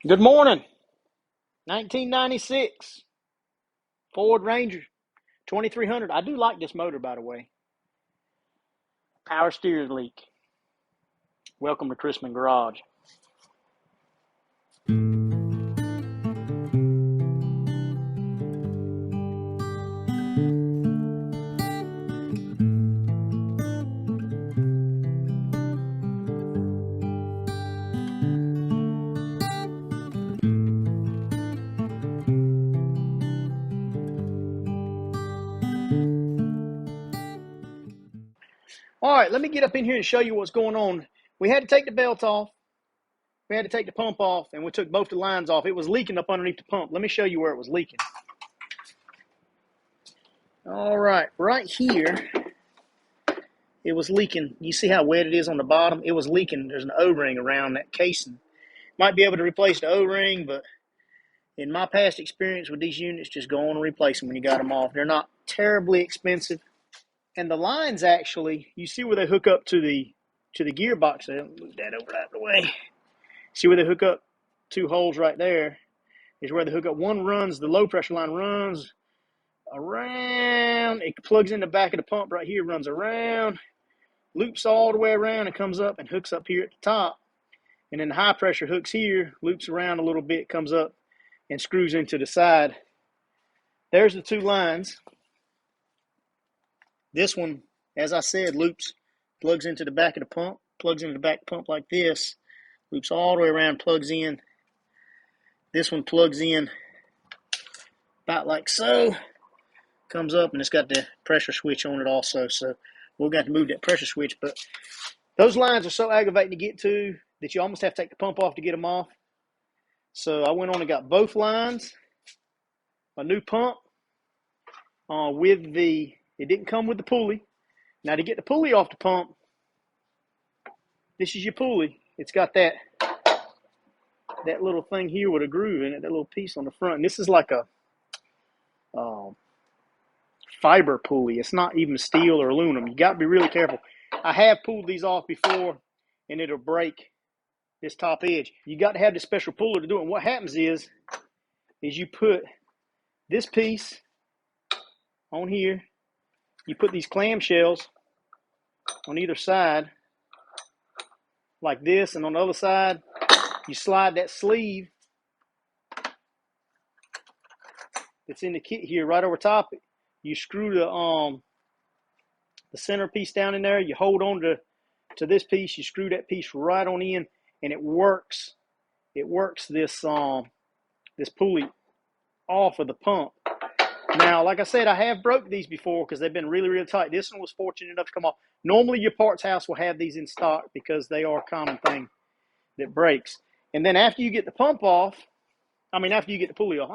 Good morning. 1996 Ford Ranger 2300. I do like this motor, by the way. Power steering leak. Welcome to Chrisman Garage. All right, let me get up in here and show you what's going on. We had to take the belt off. We had to take the pump off, and we took both the lines off. It was leaking up underneath the pump. Let me show you where it was leaking. All right, right here, it was leaking. You see how wet it is on the bottom? It was leaking. There's an O-ring around that casing. Might be able to replace the O-ring, but in my past experience with these units, just go on and replace them when you got them off. They're not terribly expensive. And the lines actually, you see where they hook up to the gearbox. I'll move that over out of the way. See where they hook up? Two holes right there is where they hook up. One runs, the low pressure line runs around. It plugs in the back of the pump right here, runs around, loops all the way around, and comes up and hooks up here at the top. And then the high pressure hooks here, loops around a little bit, comes up and screws into the side. There's the two lines. This one, as I said, loops, plugs into the back of the pump, plugs into the back pump like this, loops all the way around, plugs in. This one plugs in about like so, comes up, and it's got the pressure switch on it also. So we're going to have to move that pressure switch. But those lines are so aggravating to get to that you almost have to take the pump off to get them off. So I went on and got both lines, a new pump with the, it didn't come with the pulley. Now to get the pulley off the pump, this is your pulley. It's got that little thing here with a groove in it, that little piece on the front. And this is like a fiber pulley. It's not even steel or aluminum. You got to be really careful. I have pulled these off before, and it'll break this top edge. You got to have this special puller to do it. And what happens is you put this piece on here. You put these clamshells on either side like this, and on the other side, you slide that sleeve that's in the kit here right over top. You screw the centerpiece down in there. You hold on to this piece. You screw that piece right on in, and it works. It works this pulley off of the pump. Now, like I said, I have broke these before because they've been really, really tight. This one was fortunate enough to come off. Normally, your parts house will have these in stock because they are a common thing that breaks. And then after you get the pump off, after you get the pulley off,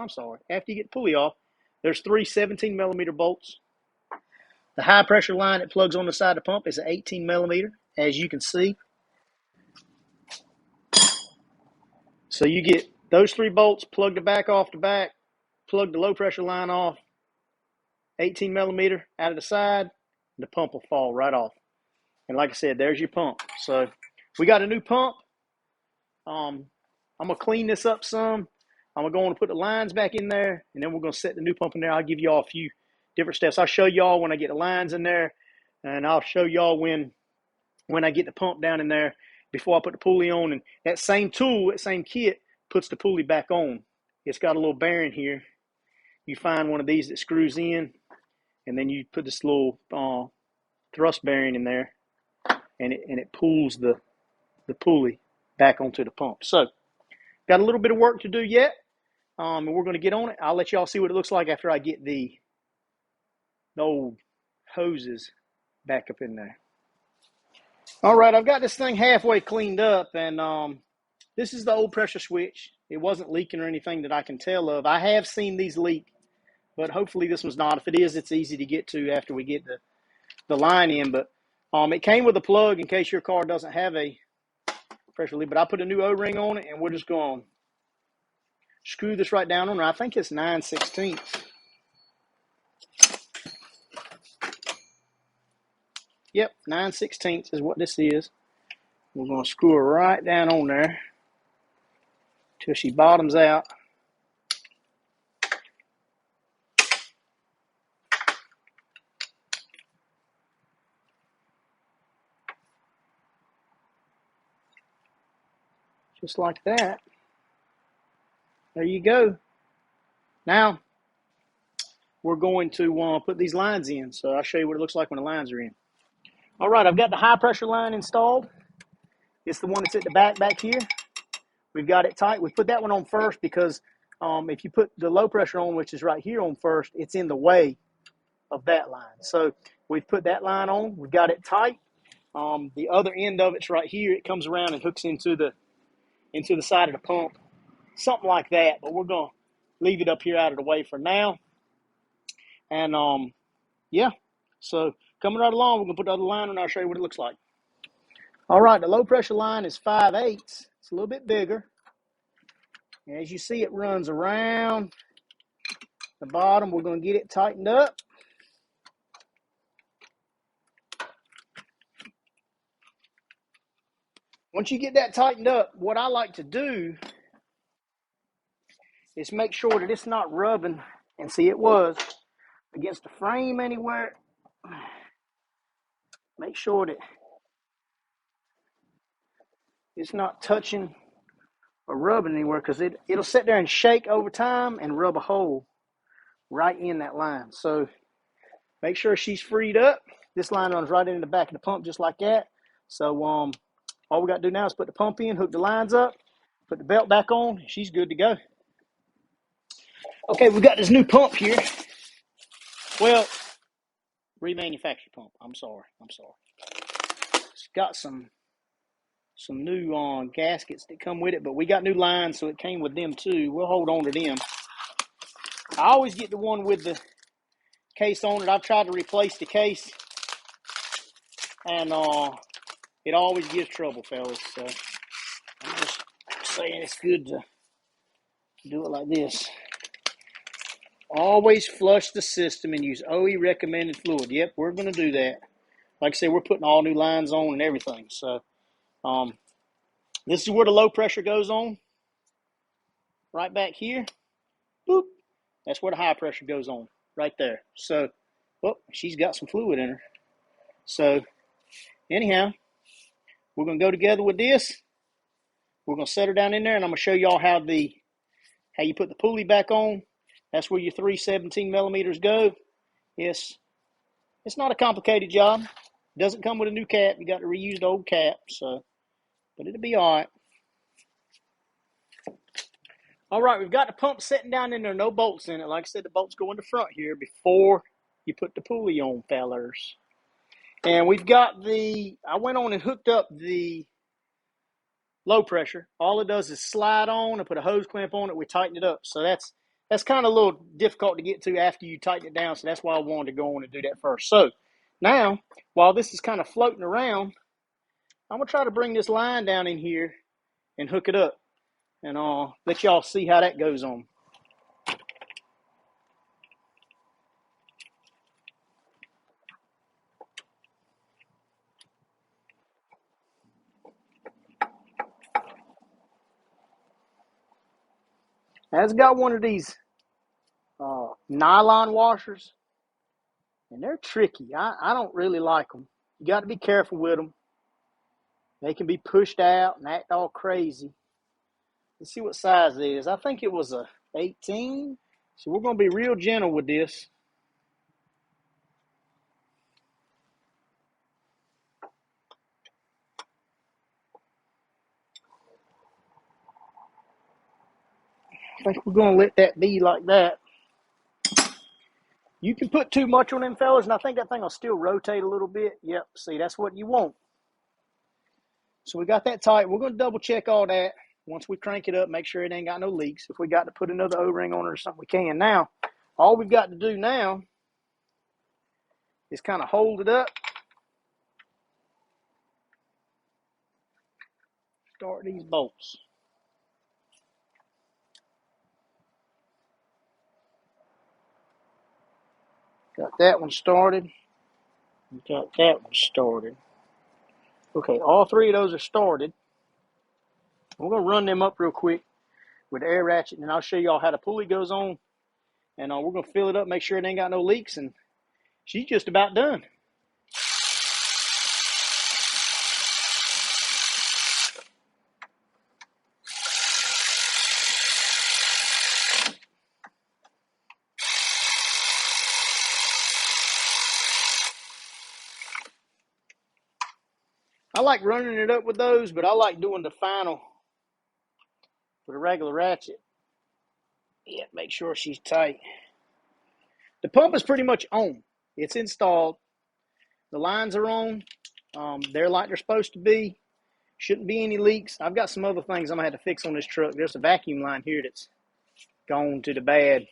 after you get the pulley off, there's three 17 millimeter bolts. The high pressure line that plugs on the side of the pump is an 18 millimeter, as you can see. So you get those three bolts, plug the back off the back, plug the low pressure line off, 18 millimeter out of the side, the pump will fall right off. And like I said, there's your pump. So we got a new pump. I'm going to clean this up some. I'm going to go on and put the lines back in there, and then we're going to set the new pump in there. I'll give y'all a few different steps. I'll show y'all when I get the lines in there, and I'll show y'all when I get the pump down in there before I put the pulley on. And that same tool, that same kit, puts the pulley back on. It's got a little bearing here. You find one of these that screws in, and then you put this little thrust bearing in there, and it pulls the pulley back onto the pump. So got a little bit of work to do yet, and we're going to get on it. I'll let y'all see what it looks like after I get the old hoses back up in there. All right, I've got this thing halfway cleaned up, and this is the old pressure switch. It wasn't leaking or anything that I can tell of. I have seen these leak, but hopefully this one's not. If it is, it's easy to get to after we get the line in. But it came with a plug in case your car doesn't have a pressure leak. But I put a new O-ring on it, and we're just going to screw this right down on there. I think it's 9/16. Yep, 9/16 is what this is. We're going to screw it right down on there. till she bottoms out. Just like that. There you go. Now, we're going to put these lines in. So I'll show you what it looks like when the lines are in. All right, I've got the high pressure line installed. It's the one that's at the back here. We've got it tight. We put that one on first because if you put the low pressure on, which is right here on first, it's in the way of that line. So we've put that line on. We've got it tight. The other end of it's right here. It comes around and hooks into the side of the pump, something like that. But we're gonna leave it up here out of the way for now. And yeah. So coming right along, we're gonna put the other line on. I'll show you what it looks like. All right, the low pressure line is 5/8. It's a little bit bigger. And as you see, it runs around the bottom. We're going to get it tightened up. Once you get that tightened up, what I like to do is make sure that it's not rubbing, and see it was, against the frame anywhere. Make sure that it's not touching or rubbing anywhere, because it'll sit there and shake over time and rub a hole right in that line. So make sure she's freed up. This line runs right into the back of the pump just like that. So all we got to do now is put the pump in, hook the lines up, put the belt back on. She's good to go. Okay, we've got this new pump here. Well, remanufactured pump. I'm sorry. It's got some new gaskets that come with it, but we got new lines, so it came with them too. We'll hold on to them. I always get the one with the case on it. I've tried to replace the case, and it always gives trouble, fellas. So I'm just saying it's good to do it like this. Always flush the system and use OE recommended fluid. Yep, we're going to do that. Like I said, we're putting all new lines on and everything. So this is where the low pressure goes on. Right back here. Boop. That's where the high pressure goes on. Right there. So, oh, she's got some fluid in her. So, anyhow, we're going to go together with this. We're going to set her down in there, and I'm going to show y'all how you put the pulley back on. That's where your 3 17 millimeters go. Yes, it's not a complicated job. It doesn't come with a new cap. You got to reuse the old cap. So, but it'll be all right. All right, we've got the pump sitting down in there. No bolts in it. Like I said, the bolts go in the front here before you put the pulley on, fellers. And we've got I went on and hooked up the low pressure. All it does is slide on and put a hose clamp on it. We tighten it up. So that's kind of a little difficult to get to after you tighten it down. So that's why I wanted to go on and do that first. So now, while this is kind of floating around, I'm going to try to bring this line down in here and hook it up. And let y'all see how that goes on. Now, it's got one of these nylon washers, and they're tricky. I don't really like them. You got to be careful with them. They can be pushed out and act all crazy. Let's see what size it is. I think it was a 18. So we're going to be real gentle with this. I think we're going to let that be like that. You can put too much on them, fellas, and I think that thing will still rotate a little bit. Yep, see, that's what you want. So we got that tight. We're going to double check all that. Once we crank it up, make sure it ain't got no leaks. If we got to put another O-ring on it or something, we can. Now, all we've got to do now is kind of hold it up. Start these bolts. Got that one started. Got that one started. Okay, all 3 of those are started. We're going to run them up real quick. with the air ratchet, and I'll show y'all how the pulley goes on. And we're going to fill it up, make sure it ain't got no leaks, and she's just about done. I like running it up with those, but I like doing the final with a regular ratchet. Yeah, make sure she's tight. The pump is pretty much on. It's installed. The lines are on. They're like they're supposed to be. Shouldn't be any leaks. I've got some other things I'm going to have to fix on this truck. There's a vacuum line here that's gone to the bad.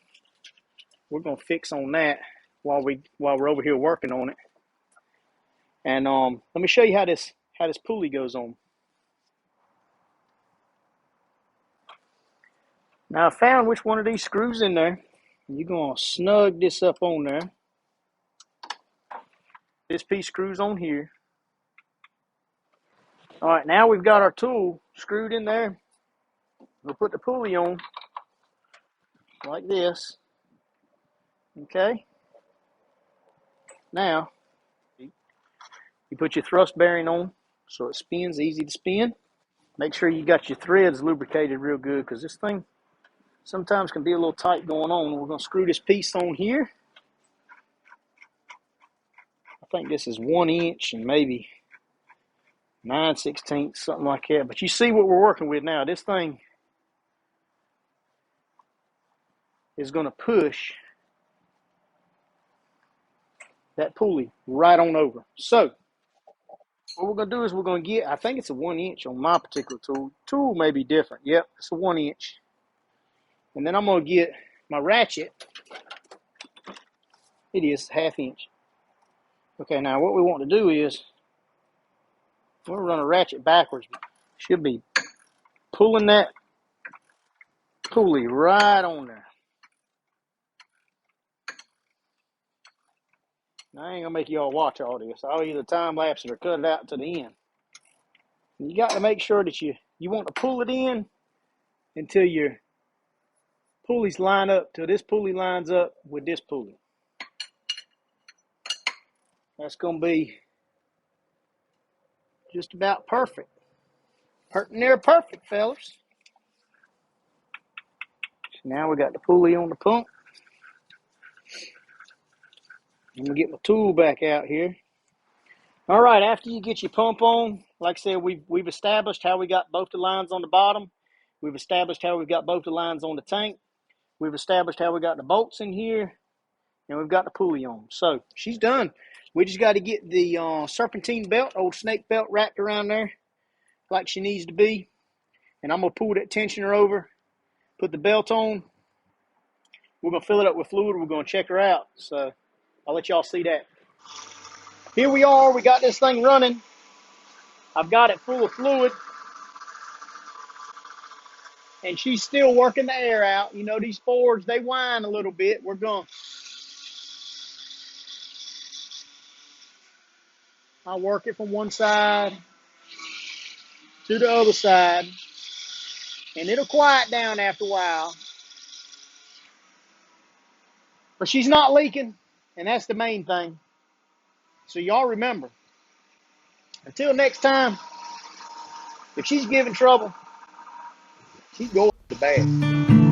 We're going to fix on that while we're over here working on it. And let me show you how this pulley goes on. Now I found which one of these screws in there. You're going to snug this up on there. This piece screws on here. All right, now we've got our tool screwed in there. We'll put the pulley on like this. Okay. Now, you put your thrust bearing on so it spins, easy to spin. Make sure you got your threads lubricated real good because this thing sometimes can be a little tight going on. We're going to screw this piece on here. I think this is 1 inch and maybe 9/16, something like that. But you see what we're working with now. This thing is going to push that pulley right on over. So what we're going to do is we're going to get, I think it's a 1 inch on my particular tool. Tool may be different. Yep, it's a 1 inch. And then I'm going to get my ratchet. It is 1/2 inch. Okay, now what we want to do is we're going to run a ratchet backwards. Should be pulling that pulley right on there. Now, I ain't going to make you all watch all this. I'll either time lapse it or cut it out to the end. And you got to make sure that you want to pull it in until your pulleys line up, till this pulley lines up with this pulley. That's going to be just about perfect. Near perfect, fellas. Now we got the pulley on the pump. I'm going to get my tool back out here. All right, after you get your pump on, like I said, we've established how we got both the lines on the bottom. We've established how we've got both the lines on the tank. We've established how we got the bolts in here. And we've got the pulley on. So she's done. We just got to get the serpentine belt, old snake belt, wrapped around there like she needs to be. And I'm going to pull that tensioner over, put the belt on. We're going to fill it up with fluid. We're going to check her out. So I'll let y'all see that. Here we are. We got this thing running. I've got it full of fluid. And she's still working the air out. You know, these Fords, they whine a little bit. We're going. I'll work it from one side to the other side. And it'll quiet down after a while. But she's not leaking. And that's the main thing. So y'all remember. Until next time, if she's giving trouble, she's going to bad.